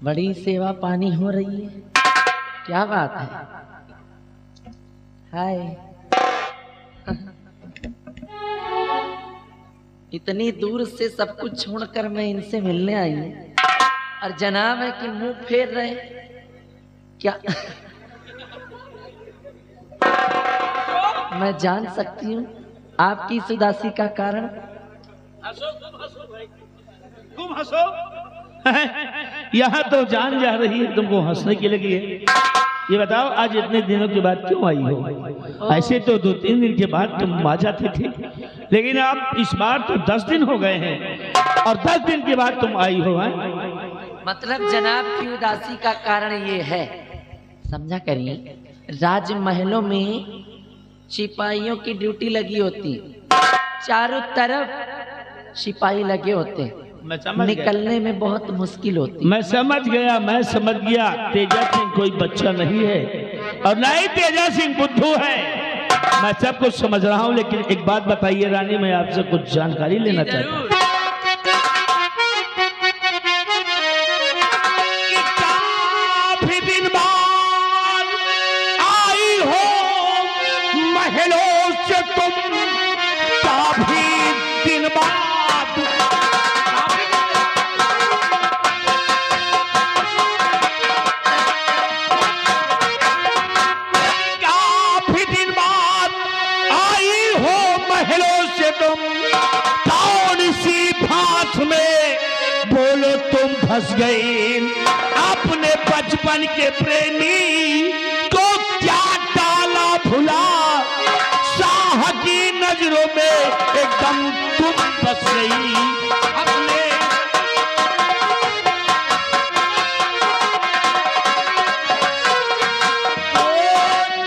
बड़ी सेवा पानी हो रही है, क्या बात है। हाय, इतनी दूर से सब कुछ छोड़कर मैं इनसे मिलने आई हूँ और जनाब है कि मुंह फेर रहे क्या। मैं जान सकती हूँ आपकी इस उदासी का कारण। हंसो, तुम हंसो। यहाँ तो जान जा रही है, तुमको हंसने के लगी है। ये बताओ आज इतने दिनों के बाद क्यों आई हो? ऐसे तो 2-3 दिन के बाद तुम आ जाते थे, लेकिन आप इस बार तो 10 दिन हो गए हैं और 10 दिन के बाद तुम आई हो। मतलब जनाब की उदासी का कारण ये है, समझा करिए, राजमहलों में सिपाहियों की ड्यूटी लगी होती, चारों तरफ सिपाही लगे होते, निकलने में बहुत मुश्किल होती। मैं समझ गया। तेजा सिंह कोई बच्चा नहीं है और ना ही तेजा सिंह बुद्धू है। मैं सब कुछ समझ रहा हूँ, लेकिन एक बात बताइए रानी, मैं आपसे कुछ जानकारी लेना चाहता हूँ। काफी दिन बाद आई हो महलों से तुम, काफी दिन बाद फंस गई अपने बचपन के प्रेमी को, क्या डाला भुला शाह की नजरों में एकदम तुम फंस गई अपने।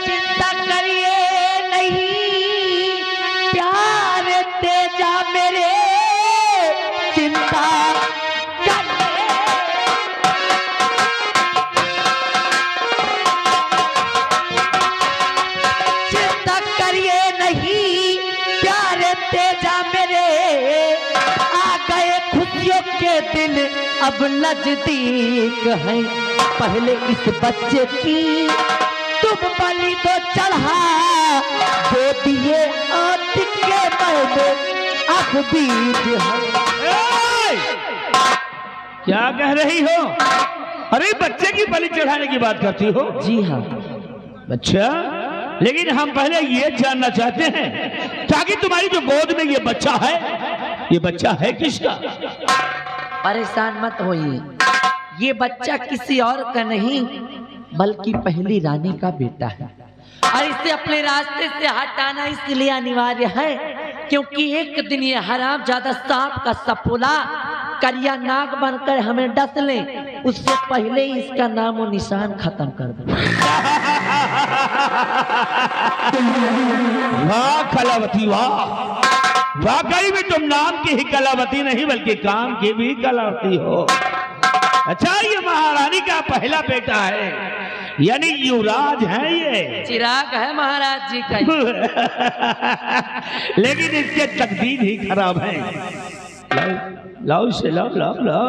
चिंता करिए नहीं प्यार तेजा मेरे, चिंता अब नजदीक है। पहले इस बच्चे की तुम बलि तो चढ़ा दो दिए आतिक के मैंने अब बीज है। क्या कह रही हो? अरे बच्चे की बलि चढ़ाने की बात करती हो? जी हाँ। अच्छा, लेकिन हम पहले ये जानना चाहते हैं ताकि तुम्हारी जो गोद में ये बच्चा है, ये बच्चा है किसका? परेशान मत होइए, ये बच्चा किसी और का नहीं बल्कि पहली रानी का बेटा है और इसे अपने रास्ते से हटाना इसलिए अनिवार्य है क्योंकि एक दिन ये हरामजादा सांप का सपोला करिया नाग बनकर हमें डस ले, उससे पहले ही इसका नाम और निशान खत्म कर दो। वाह कलावती वाह, वाकई में तुम नाम की ही कलावती नहीं बल्कि काम की भी कलावती हो। अच्छा, ये महारानी का पहला बेटा है, यानी युवराज है, ये चिराग है महाराज जी का। लेकिन इसके तकदीर ही खराब है। लाओ इसे, लाओ लाओ लाओ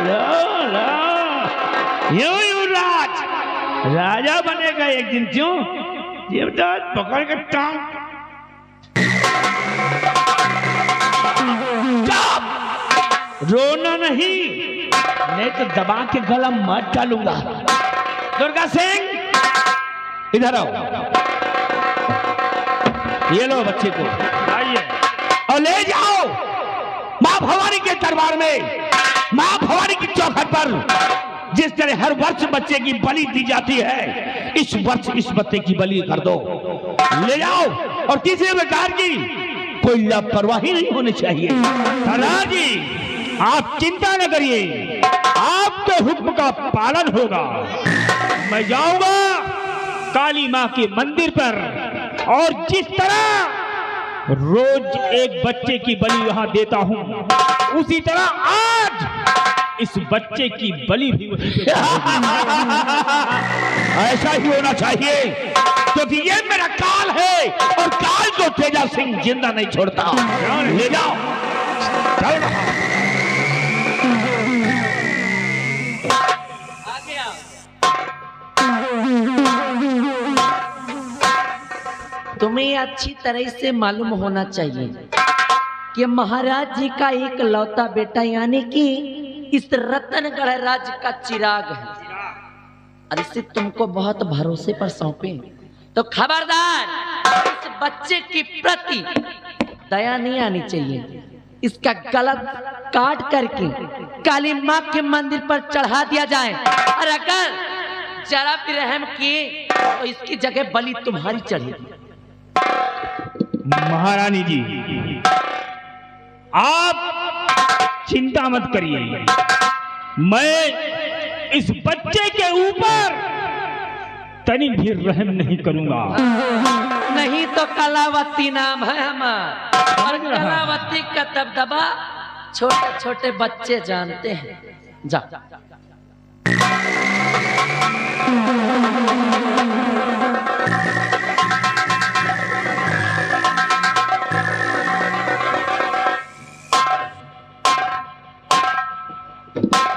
लाओ लाओ। युवराज राजा बनेगा एक दिन, क्यों? ये पकड़ कर टांग रोना नहीं तो दबा के गला मत डालूंगा। दुर्गा सिंह इधर आओ, ये लो बच्चे को, आइए और ले जाओ मां भवानी के दरबार में। मां भवानी की चौखट पर जिस तरह हर वर्ष बच्चे की बलि दी जाती है, इस वर्ष इस बच्चे की बलि कर दो। ले जाओ और किसी प्रकार की कोई लापरवाही नहीं होनी चाहिए। जी आप चिंता न करिए, आपके हुक्म का पालन होगा। मैं जाऊंगा काली मां के मंदिर पर और जिस तरह रोज एक बच्चे की बलि वहां देता हूं, उसी तरह आज इस बच्चे की बलि भी ऐसा ही होना चाहिए, क्योंकि ये मेरा काल है और काल को तेजा सिंह जिंदा नहीं छोड़ता। ले जाओ, चल रहा। तुम्हें अच्छी तरह से मालूम होना चाहिए कि महाराज जी का एक लौता बेटा यानी कि इस रतनगढ़ राज्य का चिराग है और इसे तुमको बहुत भरोसे पर सौंपे, तो खबरदार इस बच्चे की प्रति दया नहीं आनी चाहिए। इसका गला काट करके काली माँ के मंदिर पर चढ़ा दिया जाए और अगर जरा भी रहम किए तो इसकी जगह बलि तुम्हारी चढ़ेगी। महारानी जी आप चिंता मत करिए, मैं इस बच्चे के ऊपर तनी भी रहम नहीं करूंगा। नहीं तो कलावती नाम है हमारा और कलावती का दबदबा छोटे छोटे बच्चे जानते हैं। जा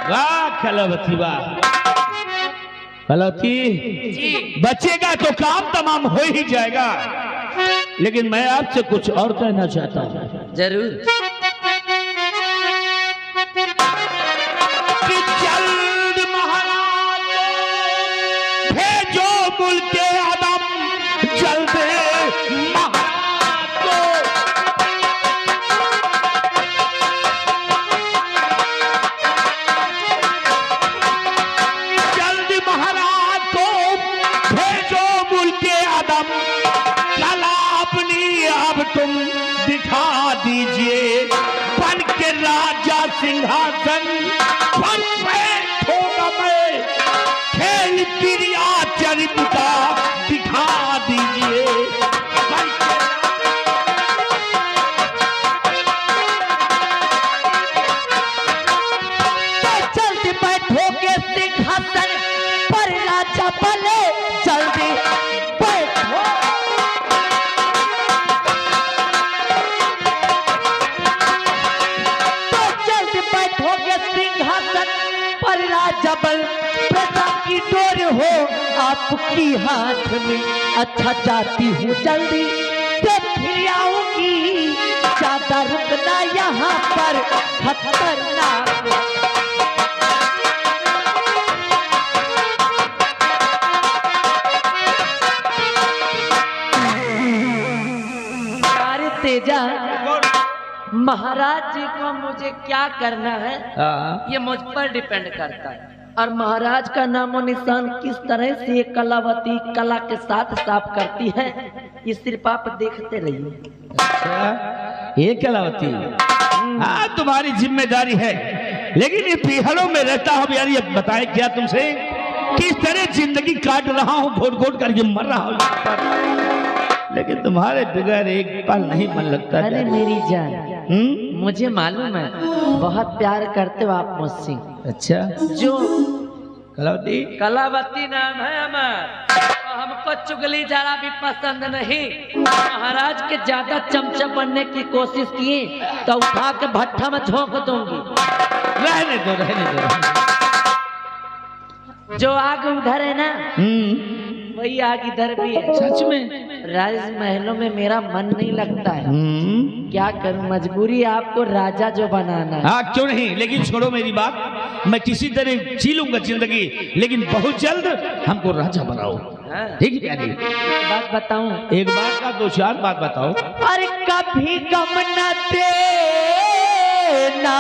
वाह कलावती, वाह कलावती, बच्चे का तो काम तमाम हो ही जाएगा, लेकिन मैं आपसे कुछ और कहना चाहता हूँ। जरूर। कि जल्द महाराज भेजो मुल्के आदम, जल्द महाराज को अब तुम दिखा दीजिए, बन के राजा सिंहासन पर बैठूंगा मैं, खेल क्रिया चरित्र दिखा दीजिए। तो जल्दी बैठोगे सिंहासन पर राजा बने, जल्दी बैठो। पर राजा बल प्रजा की डोर हो आपकी हाथ में, अच्छा चाहती हूँ जल्दी से फिर आऊंगी, ज्यादा रुकना यहाँ पर खतरनाक। अरे तेजा, महाराज जी को मुझे क्या करना है ये मुझ पर डिपेंड करता है, और महाराज का नामो निशान किस तरह से कलावती कला के साथ साफ करती है ये सिर्फ आप देखते रहिए। अच्छा, ये कलावती, हाँ तुम्हारी जिम्मेदारी है, लेकिन ये पीहलों में रहता हूँ यार, ये बताए क्या तुमसे किस तरह जिंदगी काट रहा हूँ, घोट घोट करके मर रहा हूँ, लेकिन तुम्हारे बगैर एक पल नहीं मन लगता। अरे मेरी जान, मुझे मालूम है बहुत प्यार करते हो आप मुझसे। अच्छा, जो कलावती, कलावती नाम है हमारा, तो हमको चुगली जरा भी पसंद नहीं। महाराज के ज्यादा चमचा बनने की कोशिश किए तो उठा के भट्ठा में झोंक दूंगी। रहने दो रहने दो। जो आग उधर है ना वही आग इधर भी है। सच में राज महलों में मेरा मन नहीं लगता है, क्या करूं, मजबूरी आपको राजा जो बनाना है। हाँ क्यों नहीं, लेकिन छोड़ो मेरी बात, मैं किसी तरह जी लूंगा जिंदगी, लेकिन बहुत जल्द हमको राजा बनाओ। ठीक है नहीं? बात बताऊं, एक बात का दो चार बात बताओ। अरे कभी गम न देना,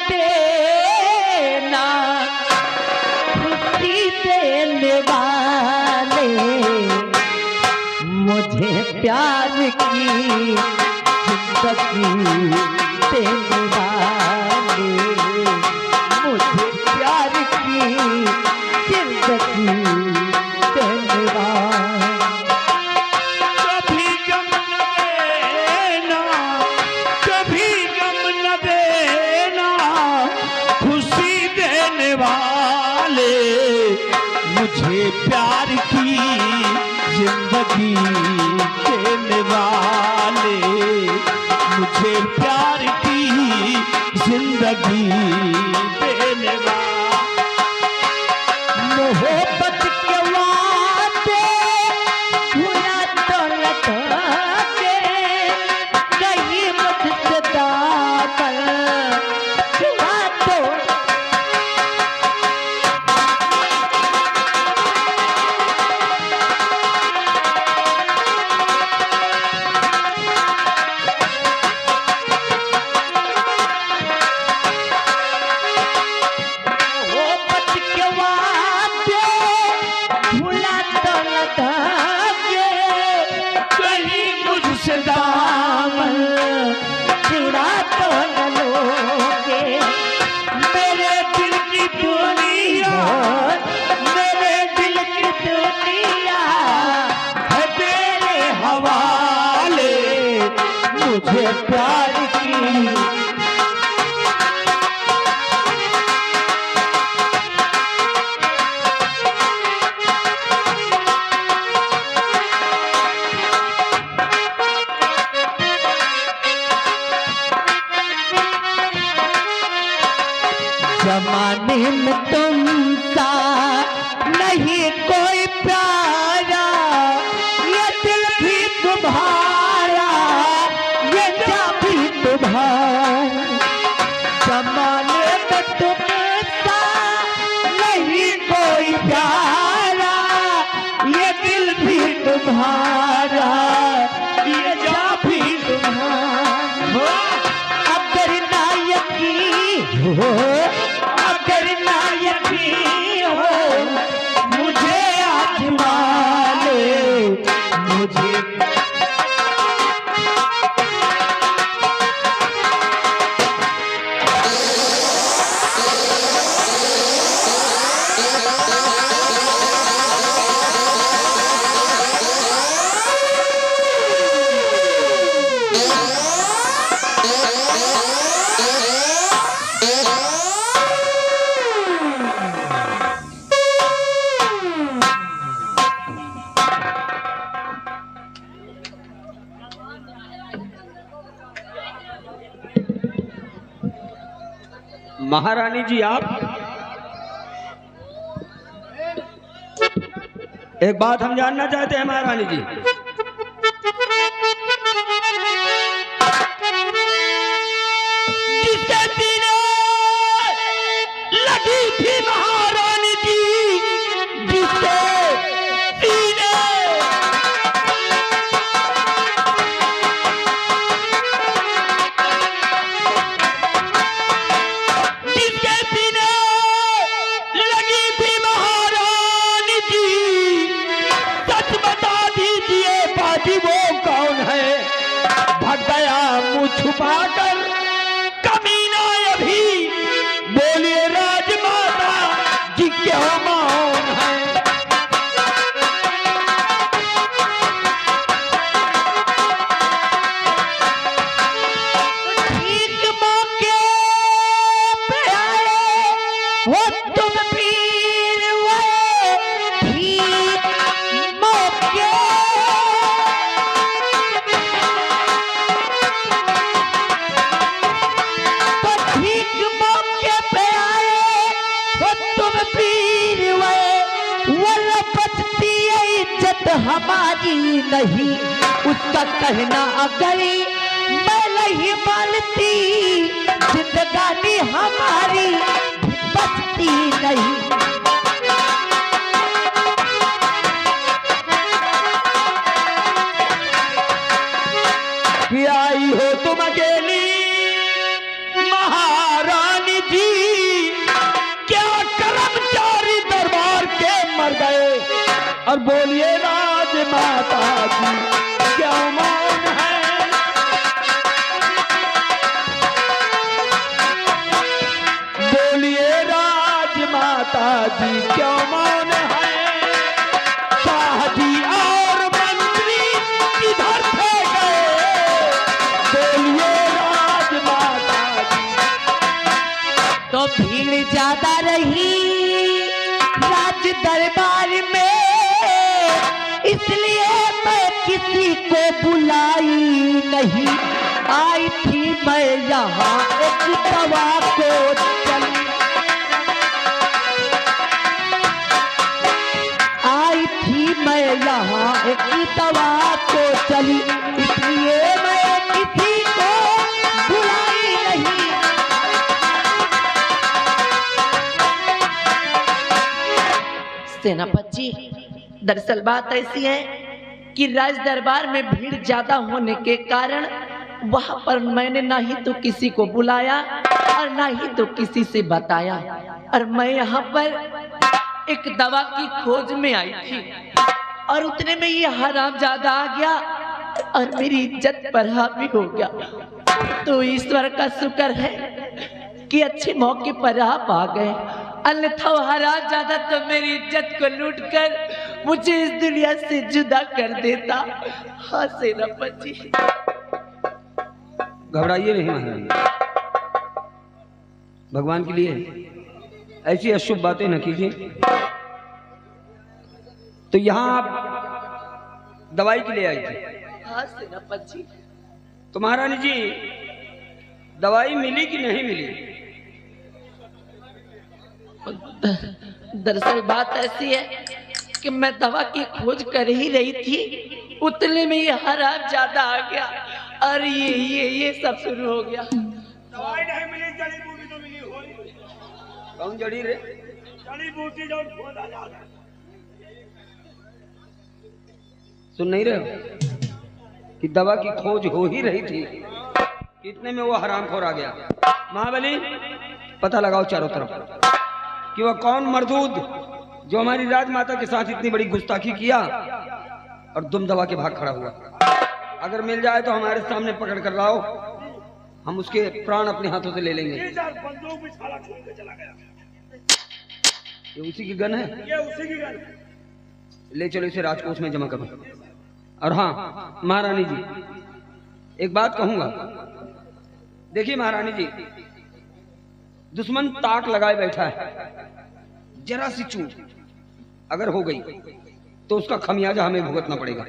देना खुशी देने वाले, मुझे प्यार की जिंदगी देने वाले, मुझे प्यार की जिंदगी देने वाले। कभी गम न देना, कभी गम न देना, वाले, मुझे प्यार की जिंदगी देने वाले, मुझे प्यार की जिंदगी देने वाले। मोहब्बत के वादे भुला दौलत के, कहीं मुझसे दामन छुड़ा दो। मोहब्बत के वादे भुला दौलत के, कहीं मुझसे दामन छुड़ा तो न लोगे। मेरे दिल की दुनिया, मेरे दिल की दुनिया है तेरे हवाले, मुझे प्यार की। जमाने में तुम सा नहीं कोई प्यारा, ये दिल भी तुम्हारा, ये जान भी तुम्हारा। जमाने में तुम सा नहीं कोई प्यारा, ये दिल भी तुम्हारा, ये जान भी तुम्हारा। अगर ना यकीन हो, अगर ना यकीन हो, मुझे आजमा ले, मुझे महारानी जी, आप एक बात हम जानना चाहते हैं महारानी जी। जिसके सीने लगी थी महारानी जी, जिसके सीने जिसके सीने लगी थी महारानी जी, सच बता दीजिए बाजी वो कौन है? भाग गया मुंह छुपाकर कमीना अभी, बोलिए राजमाता जी क्यों मौन है? ठीक मौके पे आए हो तुम पीर हुए, ठीक मौके तो ठीक मौके पे आए हो तुम पीर हुए। वल्ला बचती है इज्जत हमारी नहीं, उसका कहना अगर मैं नहीं मानती, जिंदगानी हमारी बचती नहीं। कि आई हो तुम अकेली महारानी जी, क्या कर्मचारी दरबार के मर गए? और बोलिए राजमाता जी क्यों मौन है? बोलिए राजमाता जी क्यों मौन है? शाह जी और मंत्री किधर थे गए? बोलिए राजमाता जी। तो भी भीड़ ज्यादा रही राज दरबार में, इसलिए मैं किसी को बुलाई नहीं। आई थी मैं यहाँ एक दवा को चली, आई थी मैं यहाँ एक दवा को चली, इसलिए मैं किसी को बुलाई नहीं। सेनापति जी, दरअसल बात ऐसी है कि राज दरबार में भीड़ ज्यादा होने के कारण वहां पर मैंने ना ही तो किसी को बुलाया और ना ही तो किसी से बताया, और मैं यहाँ पर एक दवा की खोज में आई थी और उतने में ये हरामजादा आ गया और मेरी इज्जत पर हावी हो गया। तो ईश्वर का शुक्र है कि अच्छे मौके पर आप आ गए, अन्यथा हरामजादा तो मेरी इज्जत को लूट कर मुझे इस दुनिया से जुदा कर देता। हाँ सेनापति जी, घबराइए नहीं महारानी, भगवान के लिए ऐसी अशुभ बातें न कीजिए। तो यहाँ आप दवाई के लिए आई थी? हाँ सेनापति जी। तो महारानी जी दवाई मिली कि नहीं मिली? दरअसल बात ऐसी है कि मैं दवा की खोज कर ही रही थी, उतने में ये हरामजादा आ गया और ये सब शुरू हो गया। दवाई नहीं मिली, जड़ी बूटी तो मिली होई। कौन जड़ी रे? जड़ी बूटी जो खोदा जाता। सुन नहीं रहे हो कि दवा की खोज हो ही रही थी, कितने में वो हरामखोर आ गया। महाबली पता लगाओ चारों तरफ कि वह कौन मर्दूद जो हमारी राजमाता के साथ इतनी बड़ी गुस्ताखी किया और दुम दबा के भाग खड़ा हुआ। अगर मिल जाए तो हमारे सामने पकड़ कर लाओ, हम उसके प्राण अपने हाथों से ले लेंगे। बंदूक भी साला छोड़ के चला गया। ये उसी की गन है? ये उसी की गन। ले चलो इसे राजकोष में जमा करो। और हाँ महारानी जी, एक बात कहूंगा। देखिए महारानी जी, दुश्मन ताक लगाए बैठा है, जरा सी चूक अगर हो गई तो उसका खमियाजा हमें भुगतना पड़ेगा।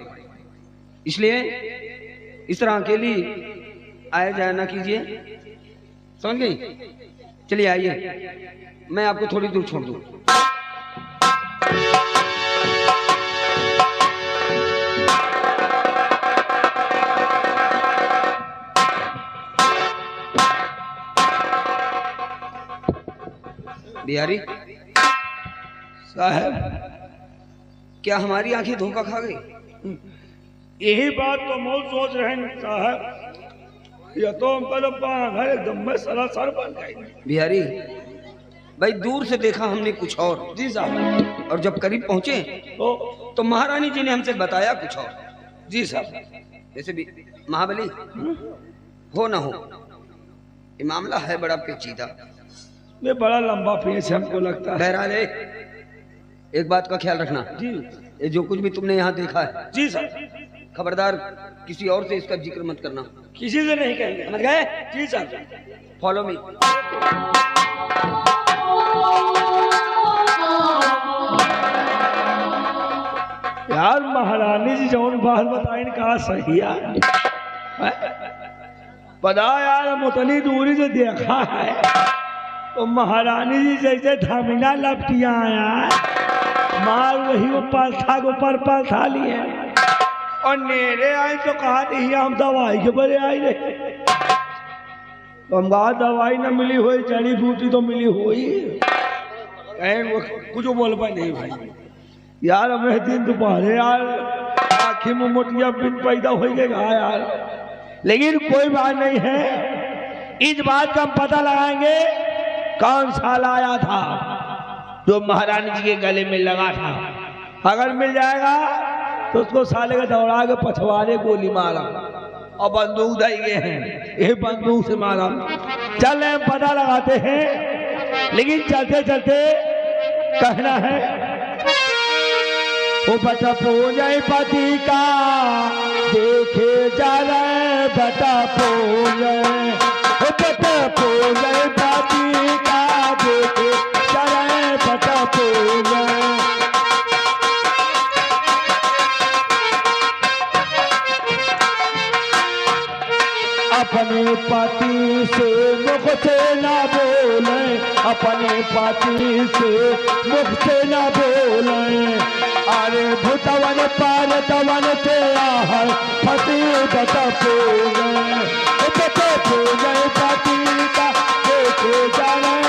इसलिए इस तरह अकेली आया जाया ना कीजिए, समझ गई? चलिए आइए, मैं आपको थोड़ी दूर छोड़ दूं। बिहारी साहब, क्या हमारी आंखें धोखा खा गई? यही बात तो हम सोच रहे हैं साहब। या तो हम पहले घर एकदम में सरासर बन गए। बिहारी भाई, दूर से देखा हमने कुछ और। जी साहब। और जब करीब पहुंचे तो महारानी जी ने हमसे बताया कुछ और। जी साहब। जैसे भी महाबली हो ना हो, ये मामला है बड़ा पेचीदा। ये बड़ा लंबा पेच हमको लगता है। बहरहाल एक बात का ख्याल रखना जी। ये जो कुछ भी तुमने यहाँ देखा है, जी साहब। खबरदार किसी और से इसका जिक्र मत करना। किसी से नहीं कहेंगे, समझ गए? जी साहब। Follow me. यार महारानी जी जौन बात बताए कहा सही है। पता यार, हम उतनी दूरी से देखा है तो महारानी जी जैसे धमिना लपटिया आया, मार वही वो पालथा के ऊपर पालथा लिए और नेरे आए तो कहा नहीं हम दवाई के बड़े आई रहे। तो हम कहा दवाई न मिली हुई, जड़ी बूटी तो मिली हुई। वो कुछ बोल पाए नहीं भाई। यार हमें दिन दोपहर यार आखिर में मोटिया बिन पैदा हो गया यार, लेकिन कोई बात नहीं है। इस बात का हम पता लगाएंगे कौन साल आया था जो महारानी जी के गले में लगा था। अगर मिल जाएगा तो उसको साले के दौड़ा के पछवाड़े गोली मारा और बंदूक दे गए हैं, ये बंदूक से मारा। चल रहे पता लगाते हैं, लेकिन चलते चलते कहना है वो बता पूजय पति का देखे जा रहे बता पूजय बट पूजय पाती का देखे चरण बट पूजय। अपने पति से मुख से न बोले, अपने पति से मुख से न बोले, अरे भूतवन पारतवन से आहर पति बत पूजय, बत पूजय पति का देखे जाने